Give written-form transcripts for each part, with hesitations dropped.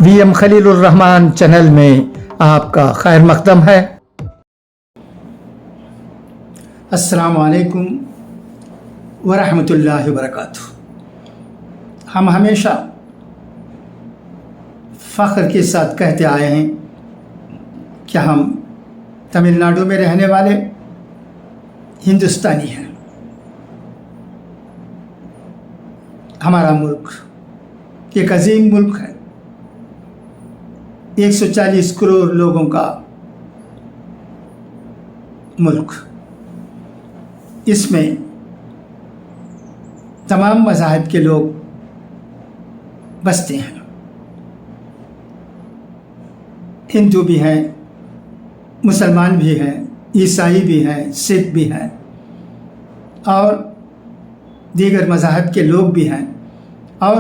VM Khalilurrahman channel में आपका खैर मकदम है। अस्सलामु अलैकुम वरहमतुल्लाहि वबरकातुहू। हम हमेशा फ़ख्र के साथ कहते आए हैं कि हम तमिलनाडु में रहने वाले हिंदुस्तानी हैं। हमारा मुल्क एक अजीम मुल्क है। 140 करोड़ लोगों का मुल्क। इसमें तमाम मज़ाहिब के लोग बसते हैं। हिंदू भी हैं, मुसलमान भी हैं, ईसाई भी हैं, सिख भी हैं और दीगर मज़ाहिब के लोग भी हैं और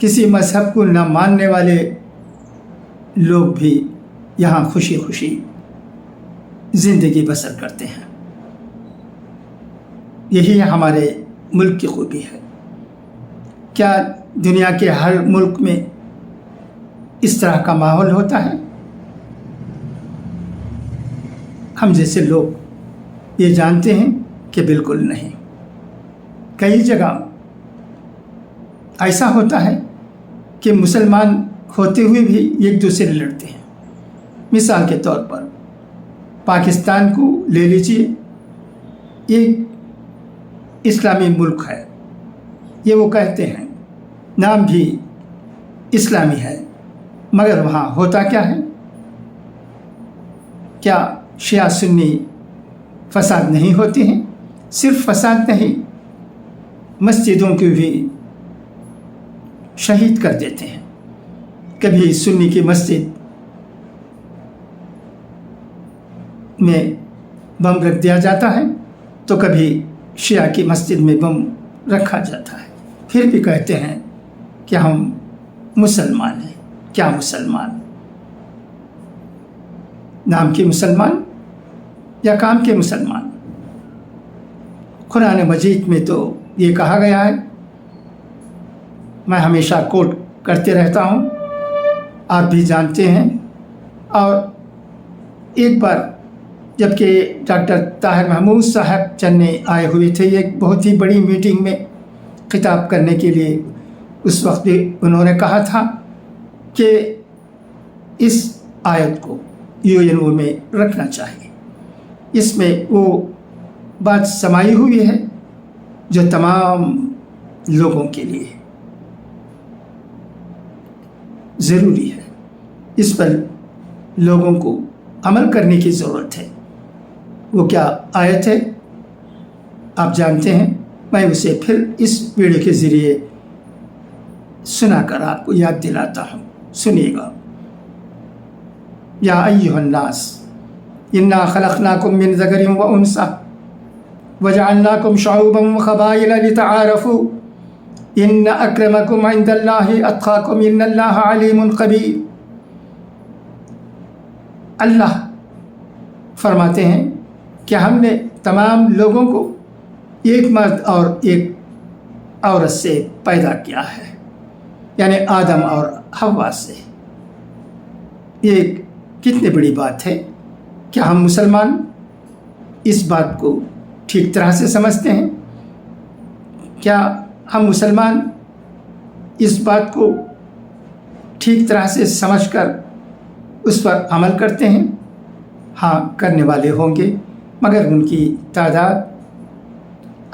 किसी मज़हब को न मानने वाले लोग भी यहाँ खुशी खुशी ज़िंदगी बसर करते हैं। यही हमारे मुल्क की खूबी है। क्या दुनिया के हर मुल्क में इस तरह का माहौल होता है? हम जैसे लोग ये जानते हैं कि बिल्कुल नहीं। कई जगह ऐसा होता है कि मुसलमान होते हुए भी एक दूसरे लड़ते हैं। मिसाल के तौर पर पाकिस्तान को ले लीजिए। एक इस्लामी मुल्क है, ये वो कहते हैं, नाम भी इस्लामी है, मगर वहाँ होता क्या है? क्या शिया सुन्नी फसाद नहीं होते हैं? सिर्फ फसाद नहीं, मस्जिदों को भी शहीद कर देते हैं। कभी सुन्नी की मस्जिद में बम रख दिया जाता है तो कभी शिया की मस्जिद में बम रखा जाता है। फिर भी कहते हैं कि हम मुसलमान हैं। क्या मुसलमान? नाम के मुसलमान या काम के मुसलमान? कुरान मजीद में तो ये कहा गया है, मैं हमेशा कोट करते रहता हूँ, आप भी जानते हैं। और एक बार जबकि डॉक्टर ताहिर महमूद साहब चन्ने आए हुए थे एक बहुत ही बड़ी मीटिंग में खिताब करने के लिए, उस वक्त भी उन्होंने कहा था कि इस आयत को UNO में रखना चाहिए। इसमें वो बात समाई हुई है जो तमाम लोगों के लिए ज़रूरी है। इस पर लोगों को अमल करने की ज़रूरत है। वो क्या आयत है आप जानते हैं, मैं उसे फिर इस वीडियो के ज़रिए सुनाकर आपको याद दिलाता हूँ। सुनिएगा। या अय्युहन्नास इन्ना खलक़नाकुम मिन ज़करिन व उन्सा वजअलनाकुम शुअबन व क़बाइल लितआरफ़ू इन्न अक्रमकुम इंदल्लाहि अत्क़ाकुम इन्नल्लाह अलीमुन ख़बीर। अल्लाह फरमाते हैं कि हमने तमाम लोगों को एक मर्द और एक औरत से पैदा किया है, यानी आदम और हव्वा से। ये कितनी बड़ी बात है। क्या हम मुसलमान इस बात को ठीक तरह से समझते हैं? क्या हम मुसलमान इस बात को ठीक तरह से समझकर उस पर अमल करते हैं? हाँ, करने वाले होंगे, मगर उनकी तादाद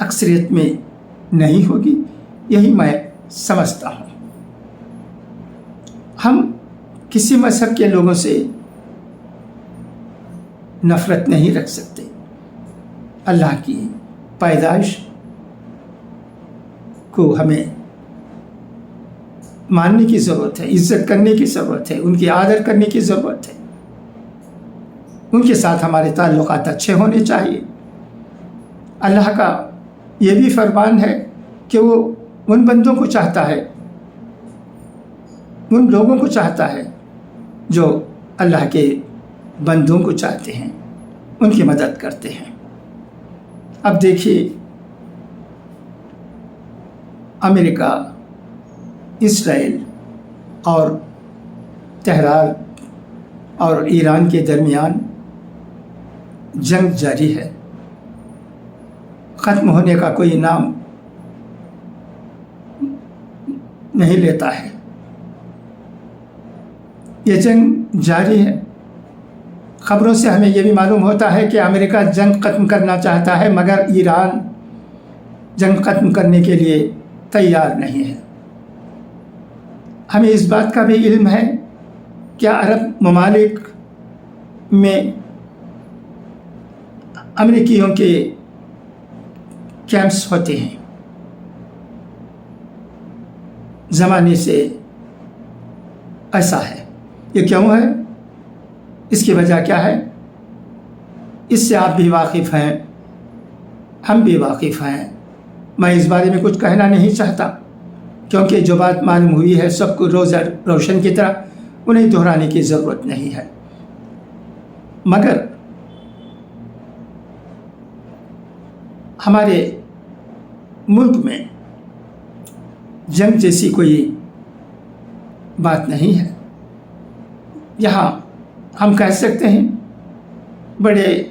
अक्सरियत में नहीं होगी, यही मैं समझता हूँ। हम किसी मज़हब के लोगों से नफ़रत नहीं रख सकते। अल्लाह की पैदाइश को हमें मानने की ज़रूरत है, इज़्ज़त करने की ज़रूरत है, उनकी आदर करने की ज़रूरत है। उनके साथ हमारे ताल्लुक़ात अच्छे होने चाहिए। अल्लाह का ये भी फरमान है कि वो उन बंदों को चाहता है, उन लोगों को चाहता है जो अल्लाह के बंदों को चाहते हैं, उनकी मदद करते हैं। अब देखिए, अमेरिका, इसराइल और تہران اور ایران کے درمیان جنگ جاری ہے، ختم ہونے کا کوئی نام نہیں لیتا ہے۔ یہ جنگ جاری ہے۔ خبروں سے ہمیں یہ بھی معلوم ہوتا ہے کہ امریکہ جنگ ختم کرنا چاہتا ہے، مگر ایران جنگ ختم کرنے کے لیے تیار نہیں ہے۔ ہمیں اس بات کا بھی علم ہے کہ عرب ممالک میں امریکیوں کے کیمپس ہوتے ہیں، زمانے سے ایسا ہے۔ یہ کیوں ہے؟ اس کی وجہ کیا ہے؟ اس سے آپ بھی واقف ہیں، ہم بھی واقف ہیں۔ میں اس بارے میں کچھ کہنا نہیں چاہتا، کیونکہ جو بات معلوم ہوئی ہے سب کو روشن کی طرح، انہیں دہرانے کی ضرورت نہیں ہے۔ مگر ہمارے ملک میں جنگ جیسی کوئی بات نہیں ہے۔ یہاں ہم کہہ سکتے ہیں بڑے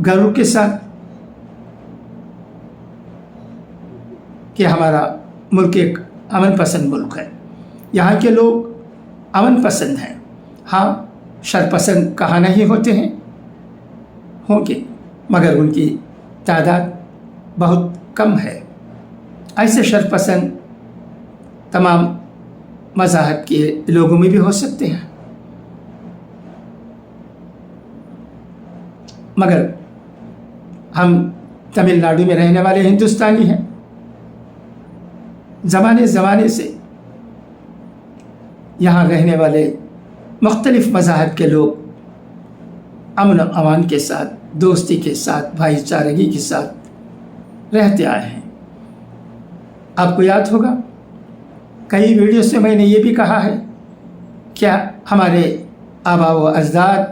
گرو کے ساتھ کہ ہمارا ملک ایک امن پسند ملک ہے۔ یہاں کے لوگ امن پسند ہیں۔ ہاں، شر پسند کہاں نہیں ہوتے ہیں، ہوں گے، مگر ان کی تعداد بہت کم ہے۔ ایسے شر پسند تمام مذاہب کے لوگوں میں بھی ہو سکتے ہیں، مگر ہم تمل ناڈو میں رہنے والے ہندوستانی ہیں۔ زمانے سے یہاں رہنے والے مختلف مذاہب کے لوگ امن و امان کے ساتھ، دوستی کے ساتھ، بھائی چارگی کے ساتھ رہتے آئے ہیں۔ آپ کو یاد ہوگا کئی ویڈیو سے میں نے یہ بھی کہا ہے کہ ہمارے آبا و اجداد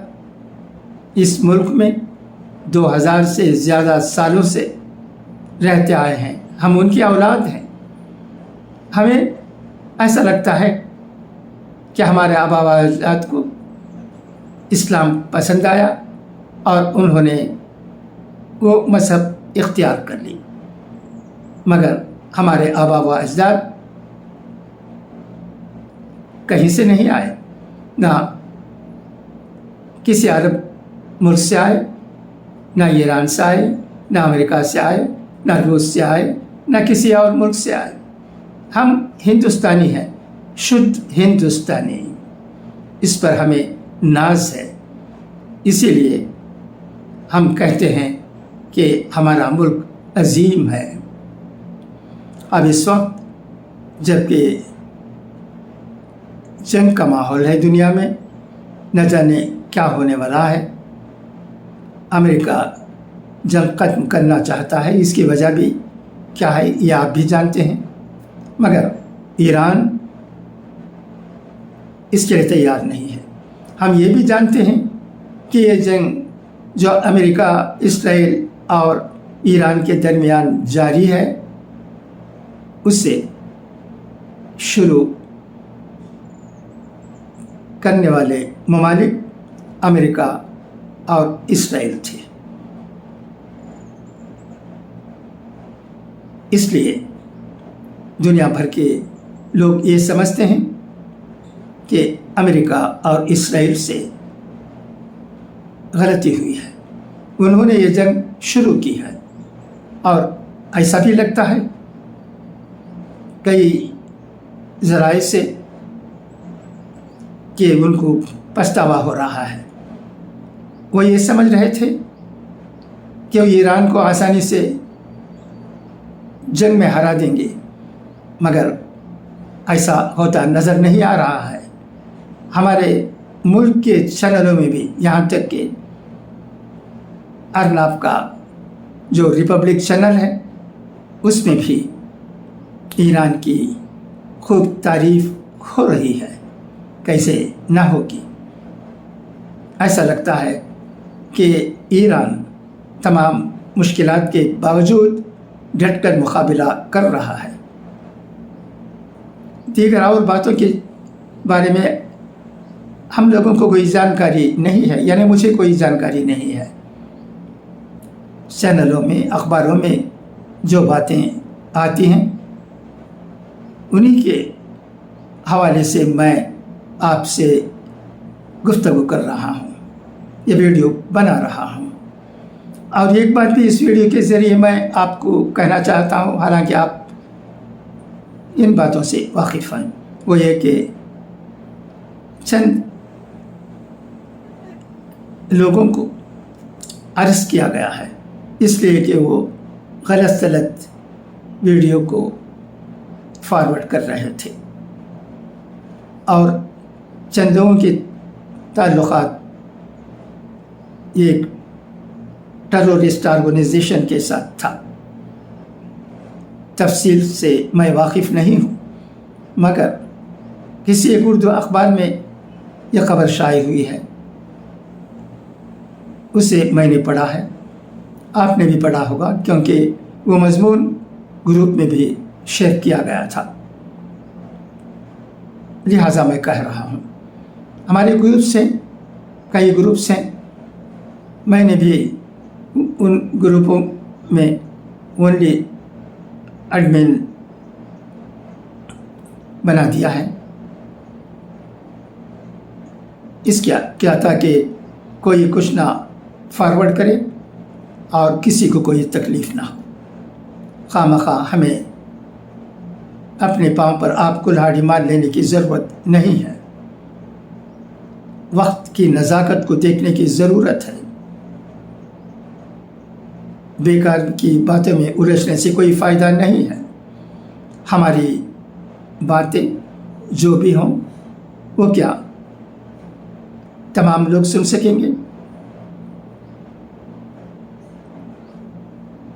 اس ملک میں 2000 سے زیادہ سالوں سے رہتے آئے ہیں، ہم ان کی اولاد ہیں۔ ہمیں ایسا لگتا ہے کہ ہمارے آبا و اجداد کو اسلام پسند آیا اور انہوں نے وہ مذہب اختیار کر لی، مگر ہمارے آبا و اجداد کہیں سے نہیں آئے، نہ کسی عرب ملک سے آئے، نہ ایران سے آئے، نہ امریکہ سے آئے، نہ روس سے آئے، نہ کسی اور ملک سے آئے۔ ہم ہندوستانی ہیں، شدھ ہندوستانی، اس پر ہمیں ناز ہے۔ اسی لیے ہم کہتے ہیں کہ ہمارا ملک عظیم ہے۔ اب اس وقت جب کہ جنگ کا ماحول ہے دنیا میں، نہ جانے کیا ہونے والا ہے، امریکہ جنگ ختم کرنا چاہتا ہے۔ اس کی وجہ بھی کیا ہے یہ آپ بھی جانتے ہیں، مگر ایران اس کے لیے تیار نہیں ہے۔ ہم یہ بھی جانتے ہیں کہ یہ جنگ جو امریکہ، اسرائیل اور ایران کے درمیان جاری ہے، اس سے شروع کرنے والے ممالک امریکہ اور اسرائیل تھے۔ اس لیے دنیا بھر کے لوگ یہ سمجھتے ہیں کہ امریکہ اور اسرائیل سے غلطی ہوئی ہے، انہوں نے یہ جنگ شروع کی ہے، اور ایسا بھی لگتا ہے کئی ذرائع سے کہ ان کو پچھتاوا ہو رہا ہے۔ وہ یہ سمجھ رہے تھے کہ وہ ایران کو آسانی سے جنگ میں ہرا دیں گے، مگر ایسا ہوتا نظر نہیں آ رہا ہے۔ ہمارے ملک کے چینلوں میں بھی، یہاں تک کہ ارنب کا جو ریپبلک چینل ہے، اس میں بھی ایران کی خوب تعریف ہو رہی ہے، کیسے نہ ہوگی۔ ایسا لگتا ہے کہ ایران تمام مشکلات کے باوجود ڈٹ کر مقابلہ کر رہا ہے۔ دیگر اور باتوں کے بارے میں हम लोगों को कोई जानकारी नहीं है, यानी मुझे कोई जानकारी नहीं है। चैनलों में, अखबारों में जो बातें आती हैं उन्हीं के हवाले से मैं आपसे गुफ्तगू कर रहा हूँ, ये वीडियो बना रहा हूँ। और एक बात भी इस वीडियो के ज़रिए मैं आपको कहना चाहता हूँ, हालांकि आप इन बातों से वाकिफ़ हैं, वो ये कि चंद लोगों को अरेस्ट किया गया है इसलिए कि वो गलत सलत वीडियो को फॉरवर्ड कर रहे थे और चंद लोगों के ताल्लुकात एक टेररिस्ट ऑर्गेनाइजेशन के साथ था। तफसील से मैं वाकिफ़ नहीं हूँ, मगर किसी एक उर्दू अखबार में यह खबर शाये हुई है, उसे मैंने पढ़ा है, आपने भी पढ़ा होगा, क्योंकि वो मज़मून ग्रुप में भी शेयर किया गया था, लिहाजा मैं कह रहा हूँ। हमारे ग्रुप्स हैं, कई ग्रुप्स हैं, मैंने भी उन ग्रुपों में ओनली एडमिन बना दिया है। इसका क्या था कि कोई कुछ ना फॉरवर्ड करे और किसी को कोई तकलीफ़ ना हो। खामखा हमें अपने पाँव पर आप कुल्हाड़ी मार लेने की ज़रूरत नहीं है। वक्त की नज़ाकत को देखने की ज़रूरत है। बेकार की बातों में उलझने से कोई फ़ायदा नहीं है। हमारी बातें जो भी हों वो क्या तमाम लोग सुन सकेंगे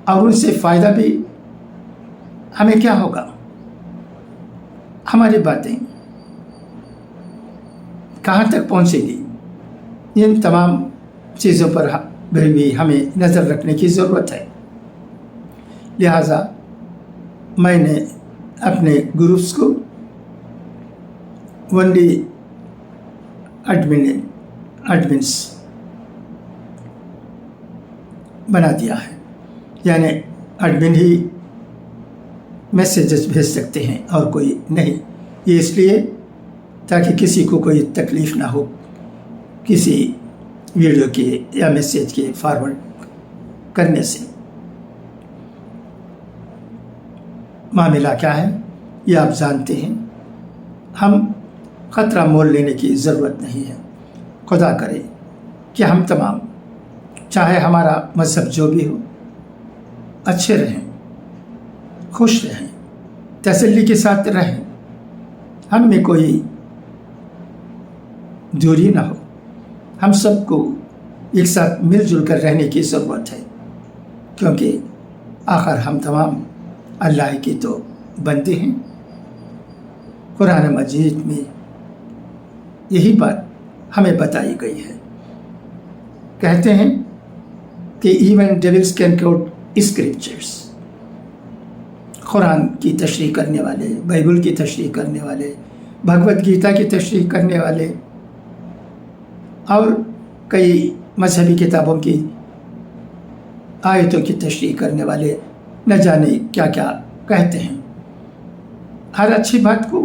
और उनसे फ़ायदा भी हमें क्या होगा। हमारी बातें कहाँ तक पहुँचेगी, इन तमाम चीज़ों पर भी हमें नज़र रखने की ज़रूरत है। लिहाजा मैंने अपने ग्रुप्स को ओनली एडमिन्स बना दिया है, यानी एडमिन ही मैसेजेस भेज सकते हैं और कोई नहीं। ये इसलिए ताकि किसी को कोई तकलीफ़ ना हो किसी वीडियो के या मैसेज के फॉरवर्ड करने से। मामला क्या है ये आप जानते हैं। हम ख़तरा मोल लेने की ज़रूरत नहीं है। खुदा करे कि हम तमाम, चाहे हमारा मज़हब जो भी हो, अच्छे रहें, खुश रहें, तसल्ली के साथ रहें, हम में कोई दूरी ना हो। हम सबको एक साथ मिलजुल कर रहने की ज़रूरत है, क्योंकि आखिर हम तमाम अल्लाह के तो बंदे हैं। कुरान मजीद में यही बात हमें बताई गई है। कहते हैं कि even devils can quote scriptures. कुरान की तशरीह करने वाले, बाइबल की तशरीह करने वाले, भगवत गीता की तशरीह करने वाले और कई मजहबी किताबों की आयतों की तशरीह करने वाले न जाने क्या क्या कहते हैं। हर अच्छी बात को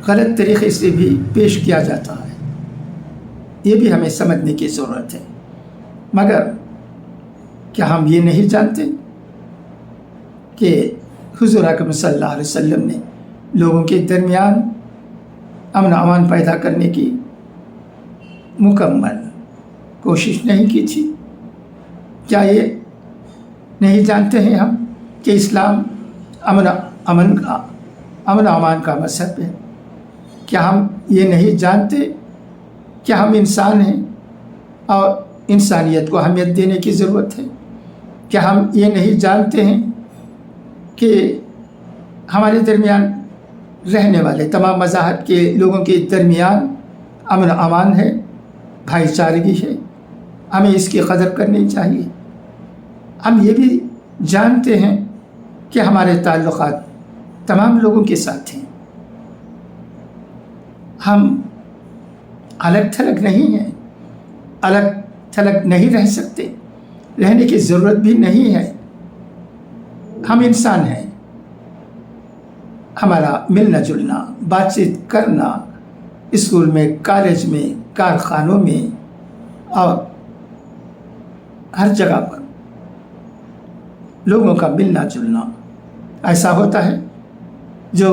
गलत तरीक़े से भी पेश किया जाता है, ये भी हमें समझने की ज़रूरत है। मगर क्या हम ये नहीं जानते कि हुज़ूर अकरम सल्लल्लाहु अलैहि वसल्लम ने लोगों के दरमियान अमन अमान पैदा करने की मुकम्मल कोशिश नहीं की थी? क्या ये नहीं जानते हैं हम कि इस्लाम अमन अमान का मज़हब है? क्या हम ये नहीं जानते कि हम इंसान हैं और इंसानियत को अहमियत देने की ज़रूरत है? क्या हम ये नहीं जानते हैं कि हमारे दरमियान रहने वाले तमाम मज़ाहब के लोगों के दरमियान अमन अमान है, भाईचारगी है, हमें इसकी कदर करनी चाहिए। हम ये भी जानते हैं कि हमारे ताल्लुक़ात तमाम लोगों के साथ हैं। हम अलग थलग नहीं हैं, अलग थलग नहीं रह सकते, रहने की ज़रूरत भी नहीं है। हम इंसान हैं, हमारा मिलना जुलना, बातचीत करना, स्कूल में, कॉलेज में, कारखानों में और हर जगह पर लोगों का मिलना जुलना ऐसा होता है जो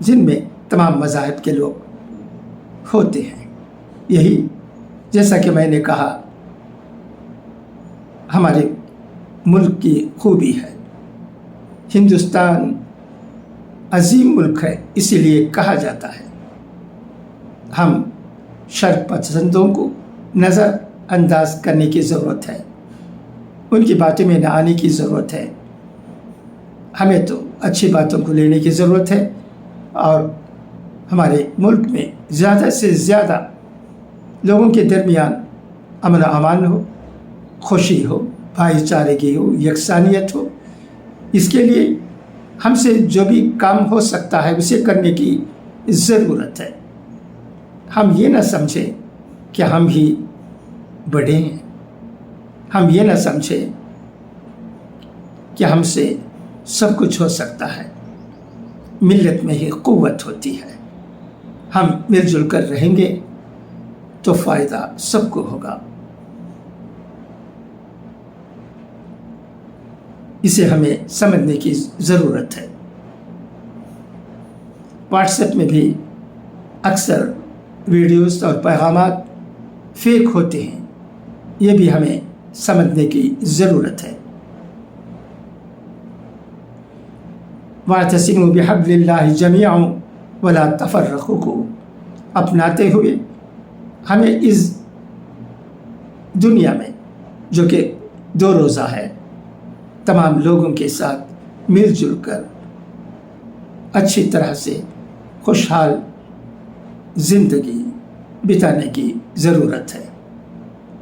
जिनमें तमाम मज़ाहिब के लोग होते हैं। यही जैसा कि मैंने कहा हमारे मुल्क की खूबी है। हिंदुस्तान अजीम मुल्क है, इसीलिए कहा जाता है। हम शर्क पसंदों को नज़र अंदाज करने की ज़रूरत है, उनकी बातों में न आने की ज़रूरत है। हमें तो अच्छी बातों को लेने की ज़रूरत है और हमारे मुल्क में ज़्यादा से ज़्यादा लोगों के दरमियान अमन अमान हो, खुशी हो, भाईचारे की हो, यकसानियत हो। इसके लिए हमसे जो भी काम हो सकता है उसे करने की ज़रूरत है। हम ये ना समझें कि हम ही बड़े हैं, हम ये ना समझें कि हमसे सब कुछ हो सकता है। मिल्लत में ही क़ुव्वत होती है। हम मिलजुल कर रहेंगे तो फ़ायदा सबको होगा। इसे हमें समझने की ज़रूरत है। व्हाट्सएप में भी अक्सर वीडियोस और पैगामात फेक होते हैं, ये भी हमें समझने की ज़रूरत है। वातसिमू बिहब्लिल्लाहि जमीअन वला तफर्रक़ू को अपनाते हुए हमें इस दुनिया में जो कि 2 रोज़ा है, तमाम लोगों के साथ मिलजुल कर अच्छी तरह से खुशहाल ज़िंदगी बिताने की ज़रूरत है।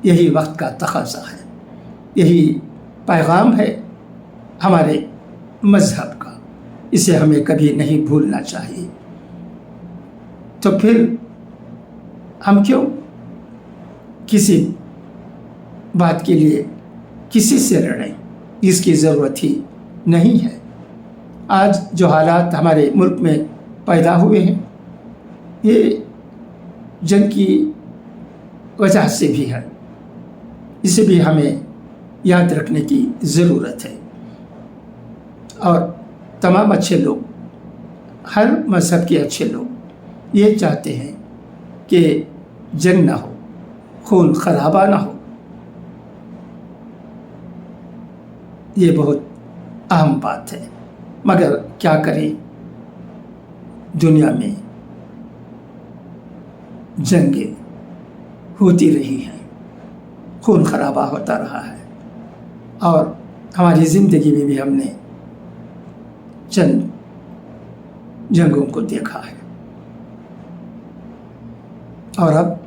यही वक्त का तकाज़ा है, यही पैगाम है हमारे मज़हब का। इसे हमें कभी नहीं भूलना चाहिए। तो फिर हम क्यों किसी बात के लिए किसी से लड़ें, इसकी ज़रूरत ही नहीं है। आज जो हालात हमारे मुल्क में पैदा हुए हैं, ये जंग की वजह से भी है। इसे भी हमें याद रखने की ज़रूरत है। और तमाम अच्छे लोग, हर मज़हब के अच्छे लोग ये चाहते हैं कि जंग ना हो, खून खराबा ना हो। ये बहुत अहम बात है, मगर क्या करें, दुनिया में जंगें होती रही हैं, खून खराबा होता रहा है और हमारी ज़िंदगी में भी हमने चंद जंगों को देखा है। और अब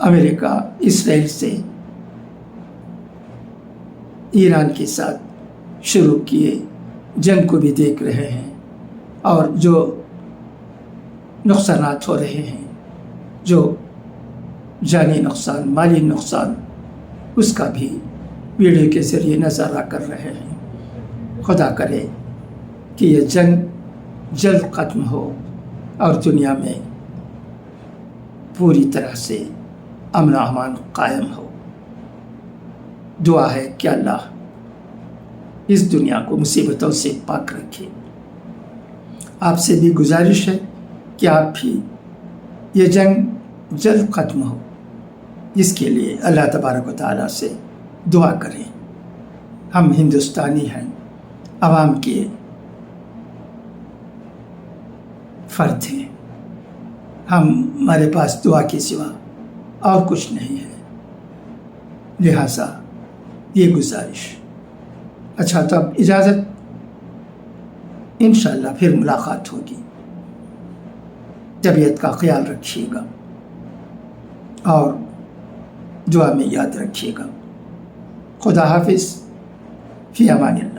अमेरिका इसराइल से ईरान के साथ शुरू किए जंग को भी देख रहे हैं और जो नुकसानात हो रहे हैं, जो जानी नुकसान, माली नुकसान, उसका भी वीडियो के ज़रिए नज़ारा कर रहे हैं। खुदा करे कि ये जंग जल्द ख़त्म हो और दुनिया में पूरी तरह से अमन अमान कायम हो। दुआ है कि अल्लाह इस दुनिया को मुसीबतों से पाक रखे। आपसे भी गुजारिश है कि आप भी ये जंग जल्द ख़त्म हो, इसके लिए अल्लाह तबारक व तआला से दुआ करें। हम हिंदुस्तानी हैं, आवाम के फ़र्द हैं। हमारे पास दुआ के सिवा और कुछ नहीं है, लिहाजा ये गुजारिश। अच्छा, तो अब इजाज़त, इंशाअल्लाह फिर मुलाकात होगी। तबीयत का ख्याल रखिएगा और दुआ में याद रखिएगा। खुदा हाफिज़, फ़ी अमानिल्लाह।